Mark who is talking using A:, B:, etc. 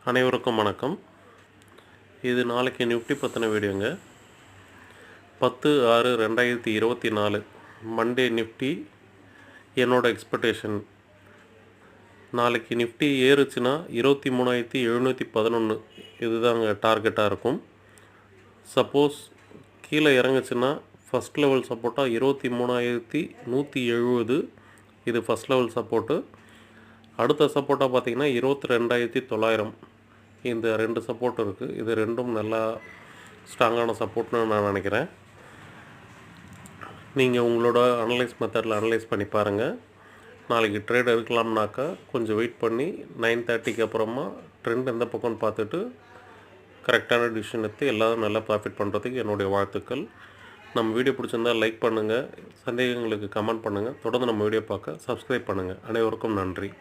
A: அனைவருக்கும் வணக்கம். இது நாளைக்கு நிஃப்டி பற்றின வீடியோங்க. 10/6/2024 மண்டே நிஃப்டி. என்னோடய எக்ஸ்பெக்டேஷன் நாளைக்கு நிஃப்டி ஏறுச்சுன்னா 23,711 இதுதாங்க டார்கெட்டாக இருக்கும். சப்போஸ் கீழே இறங்குச்சுன்னா ஃபஸ்ட் லெவல் சப்போர்ட்டாக 23,170 இது ஃபஸ்ட் லெவல் சப்போர்ட்டு. அடுத்த சப்போர்ட்டாக பார்த்திங்கன்னா 22,900 இந்த 2 சப்போர்ட் இருக்குது. இது ரெண்டும் நல்லா ஸ்ட்ராங்கான சப்போர்ட்னு நான் நினைக்கிறேன். நீங்கள் உங்களோட அனலைஸ் மெத்தடில் அனலைஸ் பண்ணி பாருங்கள். நாளைக்கு ட்ரேட் எடுக்கலாம்னாக்கா கொஞ்சம் வெயிட் பண்ணி 9:30க்கு அப்புறமா ட்ரெண்ட் எந்த பக்கம்னு பார்த்துட்டு கரெக்டான டிசிஷன் எடுத்து எல்லோரும் நல்லா ப்ராஃபிட் பண்ணுறதுக்கு என்னுடைய வாழ்த்துக்கள். நம்ம வீடியோ பிடிச்சிருந்தால் லைக் பண்ணுங்கள், சந்தேகங்களுக்கு கமெண்ட் பண்ணுங்கள், தொடர்ந்து நம்ம வீடியோ பார்க்க சப்ஸ்கிரைப் பண்ணுங்கள். அனைவருக்கும் நன்றி.